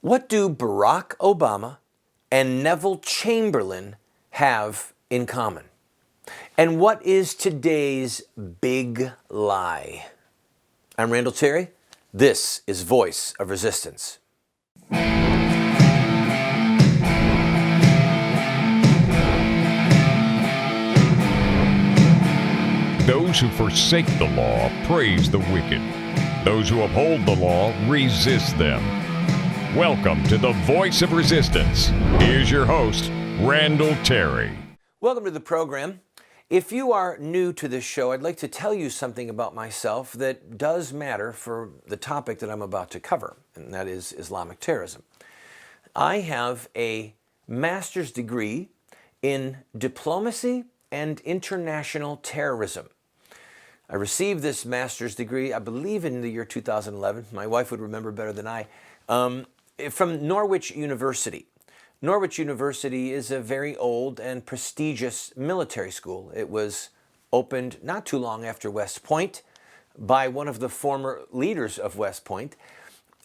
What do Barack Obama and Neville Chamberlain have in common? And what is today's big lie? I'm Randall Terry. This is Voice of Resistance. Those who forsake the law praise the wicked. Those who uphold the law resist them. Welcome to the Voice of Resistance. Here's your host, Randall Terry. Welcome to the program. If you are new to this show, I'd like to tell you something about myself that does matter for the topic that I'm about to cover, and that is Islamic terrorism. I have a master's degree in diplomacy and international terrorism. I received this master's degree, I believe, in the year 2011. My wife would remember better than I. From Norwich University. Norwich University is a very old and prestigious military school. It was opened not too long after West Point by one of the former leaders of West Point,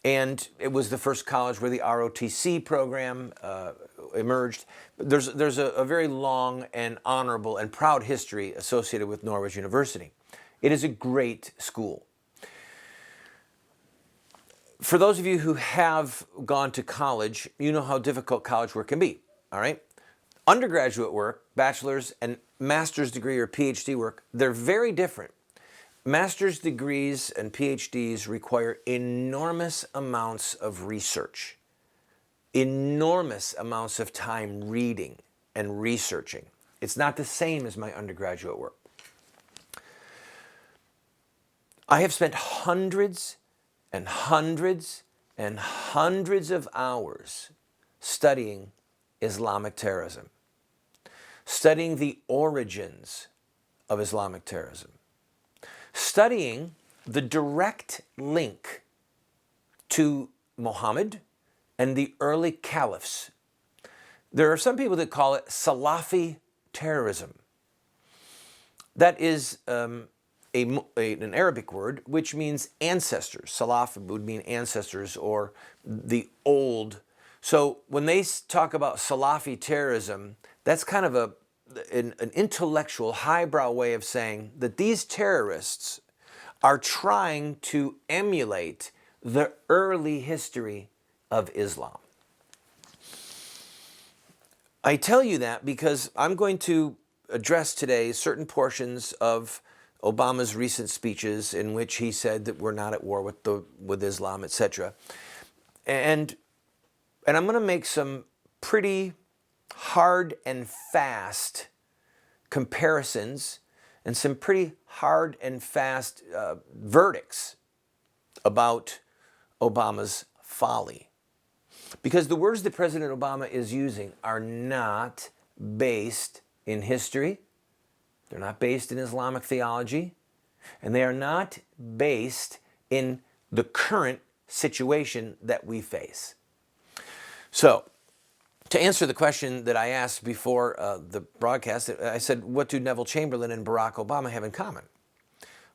and it was the first college where the ROTC program emerged. There's a very long and honorable and proud history associated with Norwich University. It is a great school. For those of you who have gone to college, you know how difficult college work can be, all right? Undergraduate work, bachelor's and master's degree or PhD work, they're very different. Master's degrees and PhDs require enormous amounts of research, enormous amounts of time reading and researching. It's not the same as my undergraduate work. I have spent hundreds and hundreds and hundreds of hours studying Islamic terrorism, studying the origins of Islamic terrorism, studying the direct link to Muhammad and the early caliphs. There are some people that call it Salafi terrorism. That is an Arabic word which means ancestors. Salaf would mean ancestors or the old. So when they talk about Salafi terrorism, that's kind of an intellectual, highbrow way of saying that these terrorists are trying to emulate the early history of Islam. I tell you that because I'm going to address today certain portions of Obama's recent speeches in which he said that we're not at war with Islam, etc. And I'm going to make some pretty hard and fast comparisons and some pretty hard and fast verdicts about Obama's folly. Because the words that President Obama is using are not based in history. They're not based in Islamic theology, and they are not based in the current situation that we face. So, to answer the question that I asked before the broadcast, I said, what do Neville Chamberlain and Barack Obama have in common?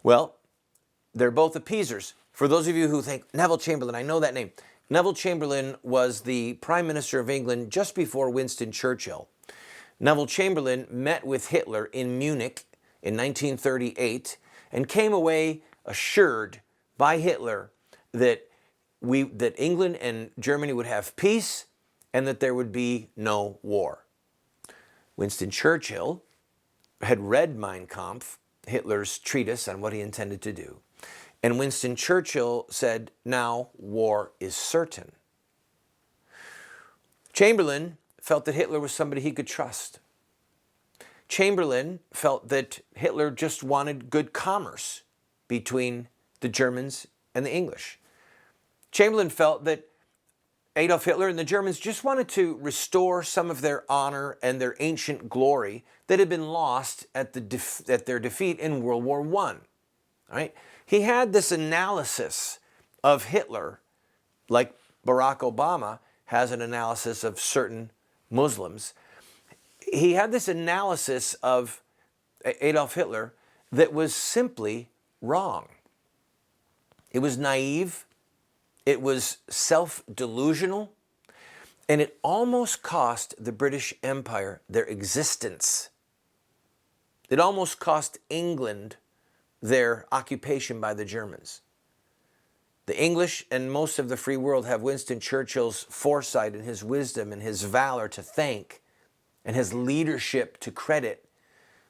Well, they're both appeasers. For those of you who think, Neville Chamberlain, I know that name. Neville Chamberlain was the Prime Minister of England just before Winston Churchill. Neville Chamberlain met with Hitler in Munich in 1938 and came away assured by Hitler that England and Germany would have peace and that there would be no war. Winston Churchill had read Mein Kampf, Hitler's treatise on what he intended to do, and Winston Churchill said, now war is certain. Chamberlain felt that Hitler was somebody he could trust. Chamberlain felt that Hitler just wanted good commerce between the Germans and the English. Chamberlain felt that Adolf Hitler and the Germans just wanted to restore some of their honor and their ancient glory that had been lost at their defeat in World War I. All right? He had this analysis of Hitler, like Barack Obama has an analysis of certain Muslims. He had this analysis of Adolf Hitler that was simply wrong. It was naive. It was self-delusional, and it almost cost the British Empire their existence. It almost cost England their occupation by the Germans. The English and most of the free world have Winston Churchill's foresight and his wisdom and his valor to thank, and his leadership to credit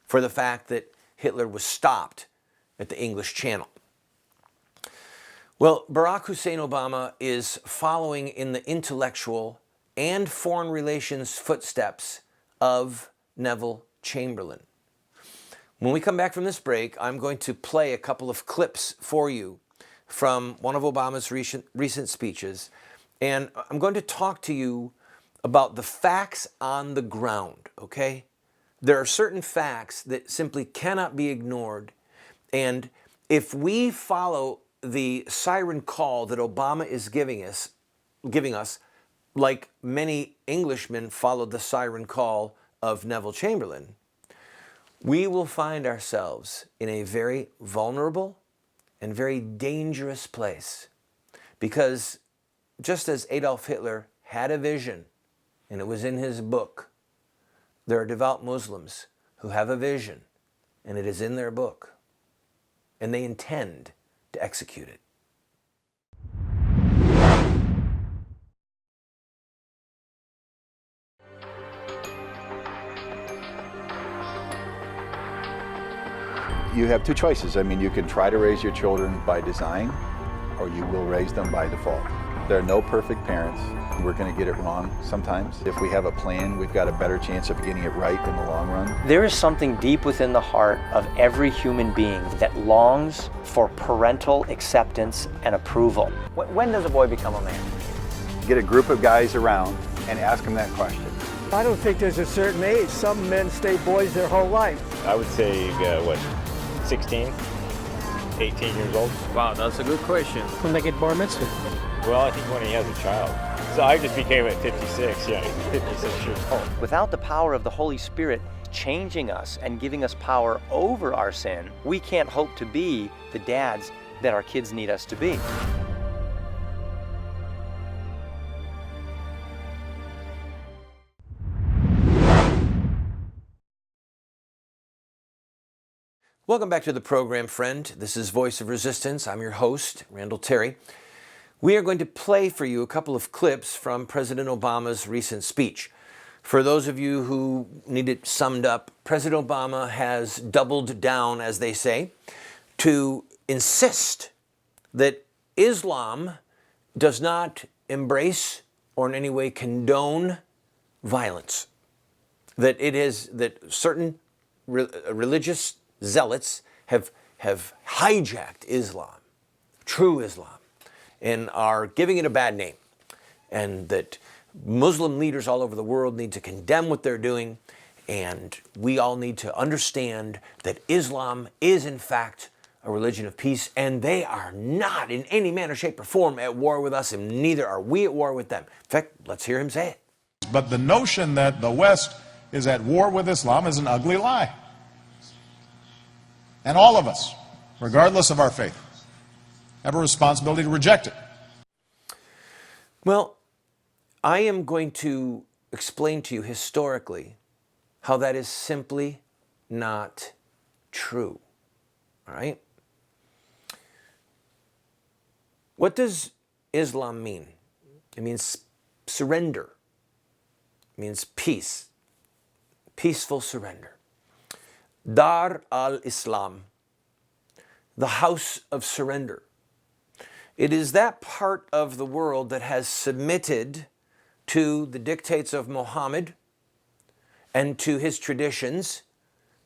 for the fact that Hitler was stopped at the English Channel. Well, Barack Hussein Obama is following in the intellectual and foreign relations footsteps of Neville Chamberlain. When we come back from this break, I'm going to play a couple of clips for you from one of Obama's recent speeches, and I'm going to talk to you about the facts on the ground, okay? There are certain facts that simply cannot be ignored, and if we follow the siren call that Obama is giving us, like many Englishmen followed the siren call of Neville Chamberlain, we will find ourselves in a very vulnerable and very dangerous place. Because just as Adolf Hitler had a vision, and it was in his book, there are devout Muslims who have a vision, and it is in their book, and they intend to execute it. You have two choices. I mean, you can try to raise your children by design, or you will raise them by default. There are no perfect parents. We're going to get it wrong sometimes. If we have a plan, we've got a better chance of getting it right in the long run. There is something deep within the heart of every human being that longs for parental acceptance and approval. When does a boy become a man? Get a group of guys around and ask them that question. I don't think there's a certain age. Some men stay boys their whole life. I would say, 16, 18 years old. Wow, that's a good question. When they get bar mitzvah. Well, I think when he has a child. So I just became at 56, 56 years old. Without the power of the Holy Spirit changing us and giving us power over our sin, we can't hope to be the dads that our kids need us to be. Welcome back to the program, friend. This is Voice of Resistance. I'm your host, Randall Terry. We are going to play for you a couple of clips from President Obama's recent speech. For those of you who need it summed up, President Obama has doubled down, as they say, to insist that Islam does not embrace or in any way condone violence. That it is that certain religious zealots have hijacked Islam, true Islam, and are giving it a bad name. And that Muslim leaders all over the world need to condemn what they're doing, and we all need to understand that Islam is in fact a religion of peace, and they are not in any manner, shape, or form at war with us, and neither are we at war with them. In fact, let's hear him say it. But the notion that the West is at war with Islam is an ugly lie. And all of us, regardless of our faith, have a responsibility to reject it. Well, I am going to explain to you historically how that is simply not true. All right? What does Islam mean? It means surrender. It means peace. Peaceful surrender. Dar al-Islam, the house of surrender. It is that part of the world that has submitted to the dictates of Muhammad and to his traditions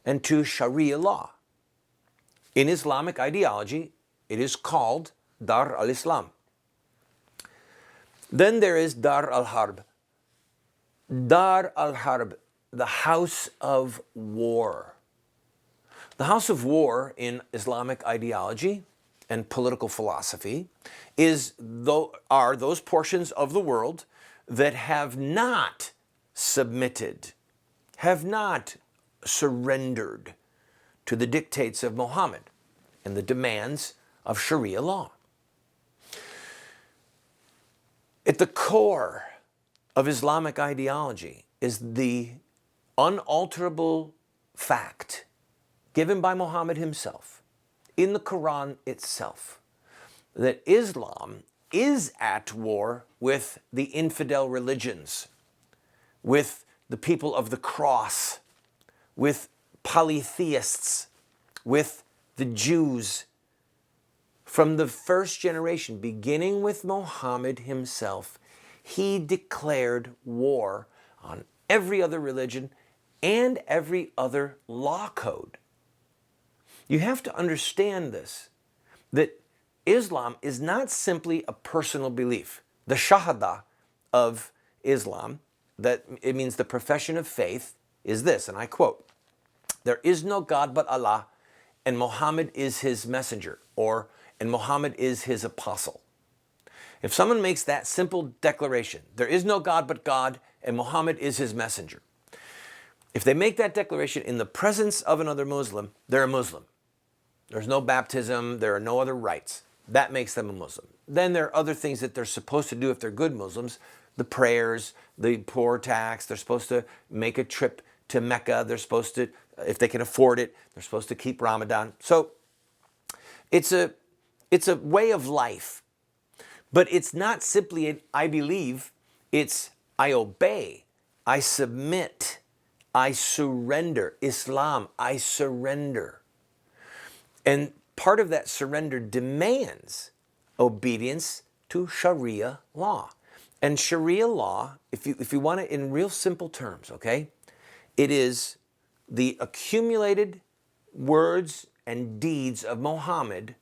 and to Sharia law. In Islamic ideology, it is called Dar al-Islam. Then there is Dar al-Harb. Dar al-Harb, the house of war. The house of war in Islamic ideology and political philosophy are those portions of the world that have not submitted, have not surrendered to the dictates of Muhammad and the demands of Sharia law. At the core of Islamic ideology is the unalterable fact given by Muhammad himself in the Quran itself that Islam is at war with the infidel religions, with the people of the cross, with polytheists, with the Jews. From the first generation, beginning with Muhammad himself, he declared war on every other religion and every other law code. You have to understand this, that Islam is not simply a personal belief. The shahada of Islam, that it means the profession of faith, is this, and I quote, "There is no God but Allah, and Muhammad is his messenger," or "and Muhammad is his apostle." If someone makes that simple declaration, there is no God but God, and Muhammad is his messenger. If they make that declaration in the presence of another Muslim, they're a Muslim. There's no baptism, there are no other rites. That makes them a Muslim. Then there are other things that they're supposed to do if they're good Muslims, the prayers, the poor tax, they're supposed to make a trip to Mecca, they're supposed to, if they can afford it, they're supposed to keep Ramadan. So it's a way of life. But it's not simply an I believe, it's I obey, I submit, I surrender. Islam, I surrender. And part of that surrender demands obedience to Sharia law. And Sharia law, if you want it in real simple terms, okay, it is the accumulated words and deeds of Muhammad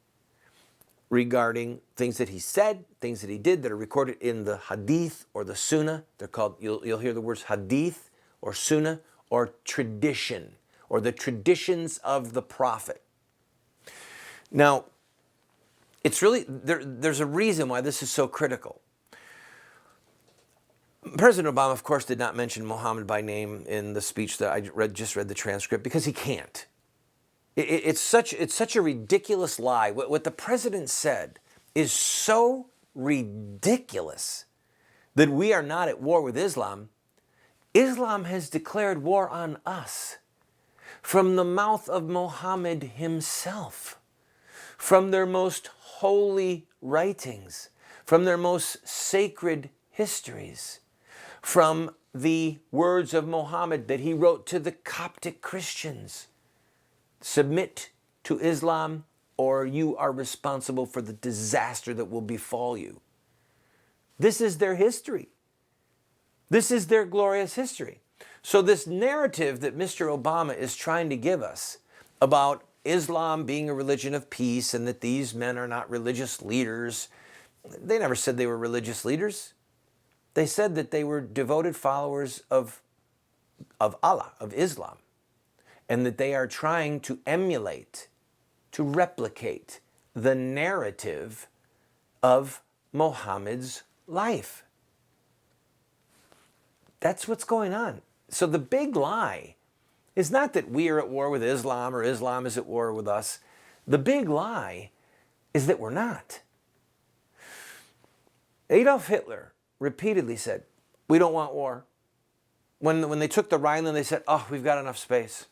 regarding things that he said, things that he did that are recorded in the hadith or the sunnah. They're called, you'll hear the words hadith or sunnah or tradition or the traditions of the prophet. Now, it's really, there's a reason why this is so critical. President Obama, of course, did not mention Muhammad by name in the speech that I just read the transcript because he can't. It's such a ridiculous lie. What the president said is so ridiculous that we are not at war with Islam. Islam has declared war on us from the mouth of Muhammad himself, from their most holy writings, from their most sacred histories, from the words of Muhammad that he wrote to the Coptic Christians. Submit to Islam or you are responsible for the disaster that will befall you. This is their history. This is their glorious history. So this narrative that Mr. Obama is trying to give us about Islam being a religion of peace and that these men are not religious leaders, they never said they were religious leaders. They said that they were devoted followers of Allah, of Islam, and that they are trying to emulate, to replicate the narrative of Muhammad's life. That's what's going on. So the big lie is not that we are at war with Islam or Islam is at war with us. The big lie is that we're not. Adolf Hitler repeatedly said, we don't want war. When they took the Rhineland, they said, oh, we've got enough space.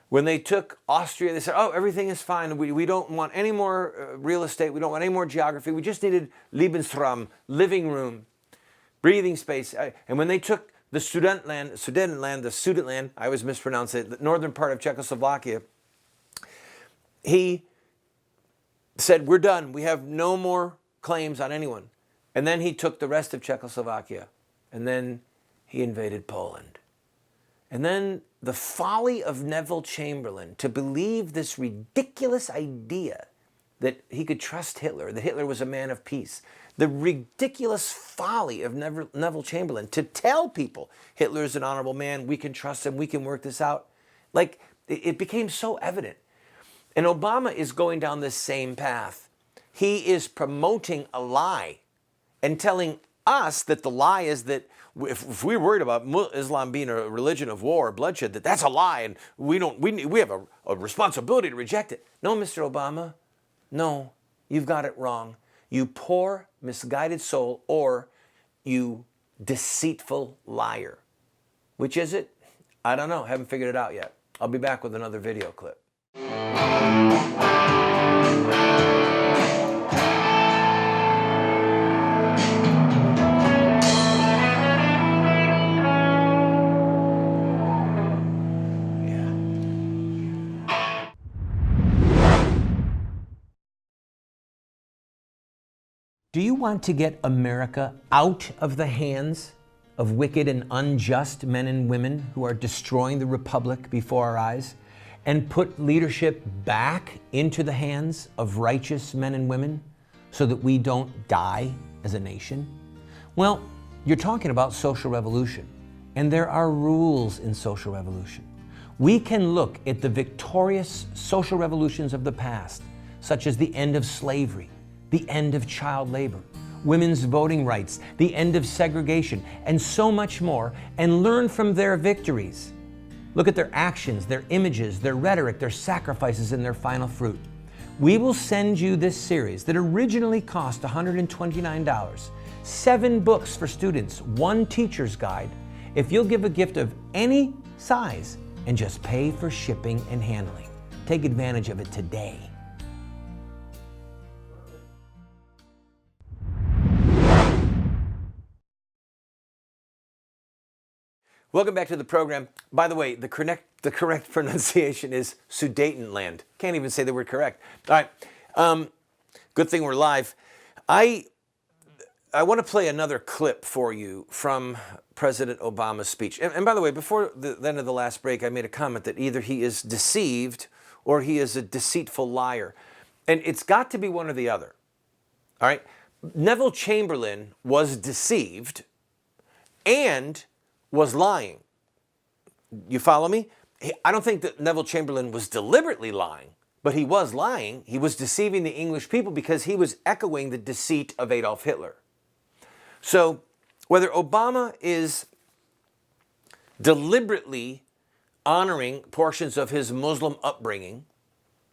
When they took Austria, they said, oh, everything is fine. We don't want any more real estate. We don't want any more geography. We just needed Lebensraum, living room, breathing space. And when they took the Sudetenland, I always mispronounce it, the northern part of Czechoslovakia, he said, we're done. We have no more claims on anyone. And then he took the rest of Czechoslovakia. And then he invaded Poland. And then the folly of Neville Chamberlain to believe this ridiculous idea that he could trust Hitler, that Hitler was a man of peace. The ridiculous folly of Neville Chamberlain to tell people Hitler is an honorable man, we can trust him, we can work this out. Like, it became so evident. And Obama is going down this same path. He is promoting a lie and telling us that the lie is that if we're worried about Islam being a religion of war or bloodshed, that's a lie and we have a responsibility to reject it. No, Mr. Obama, no, you've got it wrong. You poor, misguided soul, or you deceitful liar. Which is it? I don't know. Haven't figured it out yet. I'll be back with another video clip. Do you want to get America out of the hands of wicked and unjust men and women who are destroying the republic before our eyes, and put leadership back into the hands of righteous men and women so that we don't die as a nation? Well, you're talking about social revolution, and there are rules in social revolution. We can look at the victorious social revolutions of the past, such as the end of slavery, the end of child labor, women's voting rights, the end of segregation, and so much more, and learn from their victories. Look at their actions, their images, their rhetoric, their sacrifices, and their final fruit. We will send you this series that originally cost $129, 7 books for students, 1 teacher's guide, if you'll give a gift of any size and just pay for shipping and handling. Take advantage of it today. Welcome back to the program. By the way, the correct pronunciation is Sudetenland. Can't even say the word correct. All right. Good thing we're live. I want to play another clip for you from President Obama's speech. And by the way, before the end of the last break, I made a comment that either he is deceived or he is a deceitful liar. And it's got to be one or the other. All right. Neville Chamberlain was deceived and was lying. You follow me? I don't think that Neville Chamberlain was deliberately lying, but he was lying. He was deceiving the English people because he was echoing the deceit of Adolf Hitler. So whether Obama is deliberately honoring portions of his Muslim upbringing,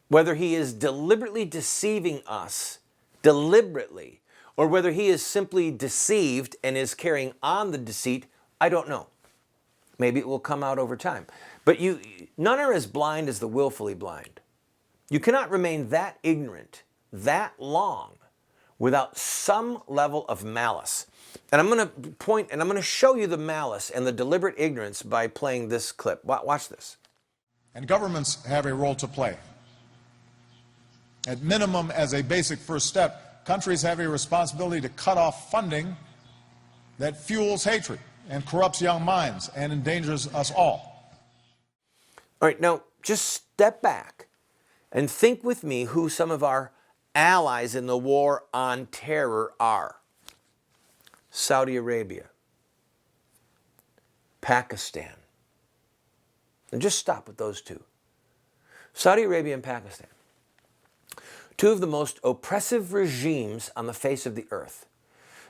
whether he is deliberately deceiving us, deliberately, or whether he is simply deceived and is carrying on the deceit, I don't know. Maybe it will come out over time. But none are as blind as the willfully blind. You cannot remain that ignorant that long without some level of malice. And I'm going to point and I'm going to show you the malice and the deliberate ignorance by playing this clip. Watch this. And governments have a role to play. At minimum, as a basic first step, countries have a responsibility to cut off funding that fuels hatred and corrupts young minds and endangers us all. All right, now just step back and think with me who some of our allies in the war on terror are. Saudi Arabia, Pakistan. And just stop with those two. Saudi Arabia and Pakistan. 2 of the most oppressive regimes on the face of the earth.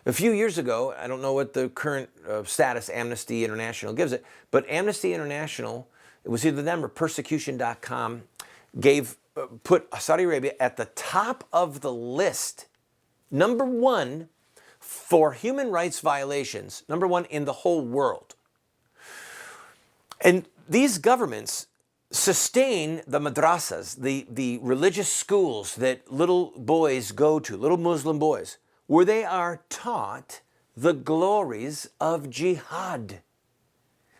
A few years ago, I don't know what the current status Amnesty International gives it, but Amnesty International, it was either them or persecution.com, put Saudi Arabia at the top of the list, number 1 for human rights violations, number 1 in the whole world. And these governments sustain the madrasas, the religious schools that little boys go to, little Muslim boys, where they are taught the glories of jihad,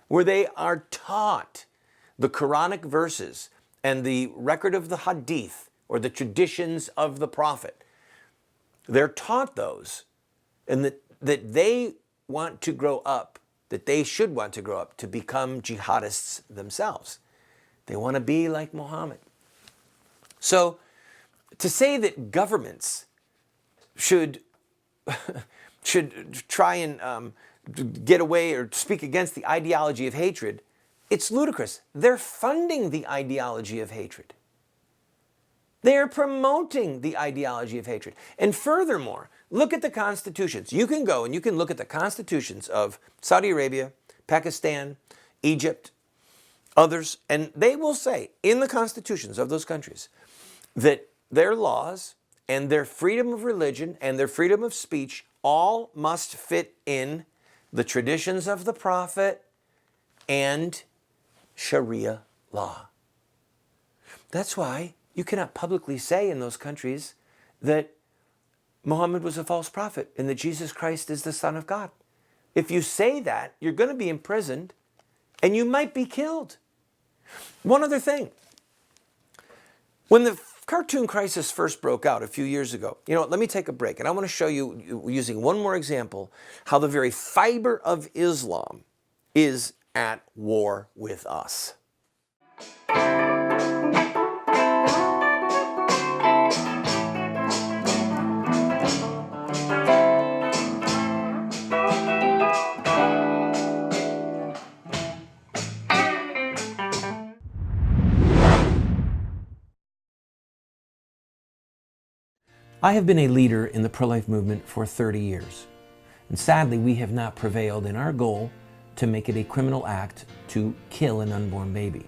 where they are taught the Quranic verses and the record of the hadith or the traditions of the prophet. They're taught those, and that they want to grow up, that they should want to grow up to become jihadists themselves. They want to be like Muhammad. So to say that governments should try and get away or speak against the ideology of hatred, it's ludicrous. They're funding the ideology of hatred. They're promoting the ideology of hatred. And furthermore, look at the constitutions. You can go and you can look at the constitutions of Saudi Arabia, Pakistan, Egypt, others, and they will say in the constitutions of those countries that their laws and their freedom of religion and their freedom of speech all must fit in the traditions of the prophet and Sharia law. That's why you cannot publicly say in those countries that Muhammad was a false prophet and that Jesus Christ is the Son of God. If you say that, you're going to be imprisoned and you might be killed. One other thing. When the cartoon crisis first broke out a few years ago, let me take a break and I want to show you, using one more example, how the very fiber of Islam is at war with us. I have been a leader in the pro-life movement for 30 years. And sadly, we have not prevailed in our goal to make it a criminal act to kill an unborn baby.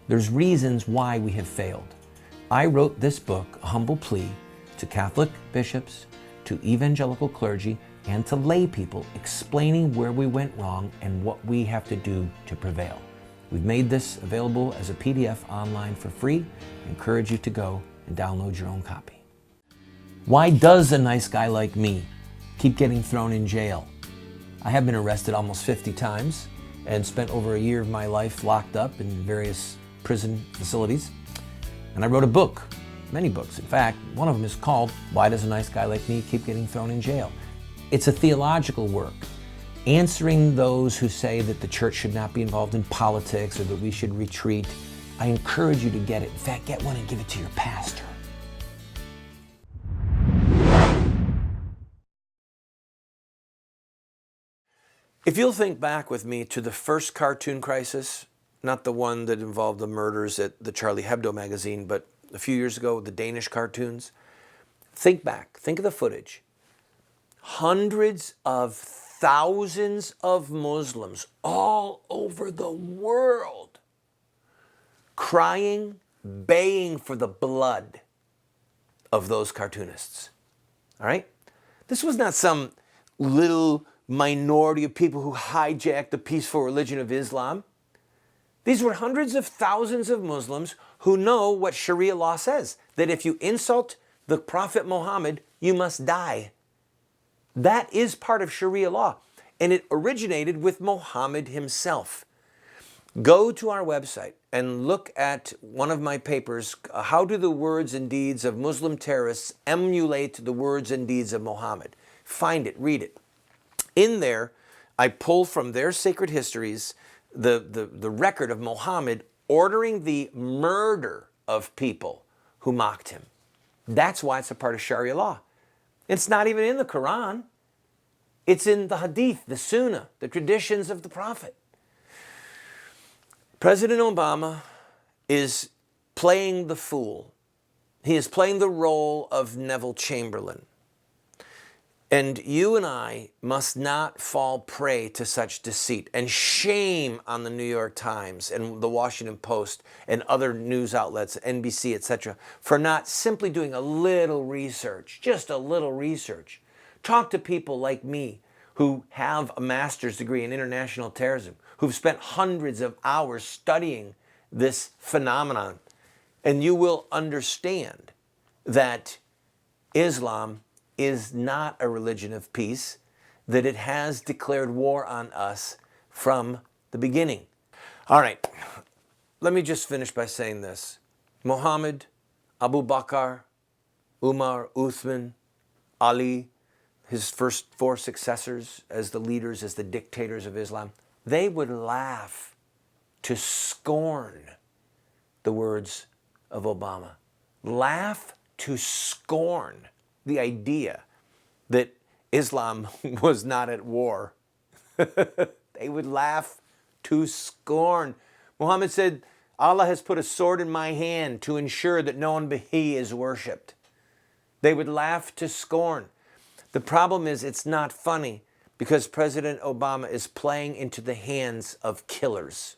There's reasons why we have failed. I wrote this book, A Humble Plea, to Catholic bishops, to evangelical clergy, and to lay people, explaining where we went wrong and what we have to do to prevail. We've made this available as a PDF online for free. I encourage you to go and download your own copy. Why does a nice guy like me keep getting thrown in jail? I have been arrested almost 50 times and spent over a year of my life locked up in various prison facilities. And I wrote a book, many books. In fact, one of them is called Why Does a Nice Guy Like Me Keep Getting Thrown in Jail? It's a theological work, answering those who say that the church should not be involved in politics or that we should retreat. I encourage you to get it. In fact, get one and give it to your pastor. If you'll think back with me to the first cartoon crisis, not the one that involved the murders at the Charlie Hebdo magazine, but a few years ago, the Danish cartoons, think back, think of the footage. Hundreds of thousands of Muslims all over the world crying, baying for the blood of those cartoonists. All right? This was not some little minority of people who hijacked the peaceful religion of Islam. These were hundreds of thousands of Muslims who know what Sharia law says, that if you insult the Prophet Muhammad, you must die. That is part of Sharia law, and it originated with Muhammad himself. Go to our website and look at one of my papers, How Do the Words and Deeds of Muslim Terrorists Emulate the Words and Deeds of Muhammad? Find it, read it. In there, I pull from their sacred histories the record of Muhammad ordering the murder of people who mocked him. That's why it's a part of Sharia law. It's not even in the Quran. It's in the Hadith, the Sunnah, the traditions of the Prophet. President Obama is playing the fool. He is playing the role of Neville Chamberlain. And you and I must not fall prey to such deceit. And shame on the New York Times and the Washington Post and other news outlets, NBC, etc., for not simply doing a little research, just a little research. Talk to people like me who have a master's degree in international terrorism, who've spent hundreds of hours studying this phenomenon. And you will understand that Islam is not a religion of peace, that it has declared war on us from the beginning. All right, let me just finish by saying this. Muhammad, Abu Bakr, Umar, Uthman, Ali, his first four successors as the leaders, as the dictators of Islam, they would laugh to scorn the words of Obama. Laugh to scorn the idea that Islam was not at war. They would laugh to scorn. Muhammad said, Allah has put a sword in my hand to ensure that no one but He is worshipped. They would laugh to scorn. The problem is it's not funny because President Obama is playing into the hands of killers.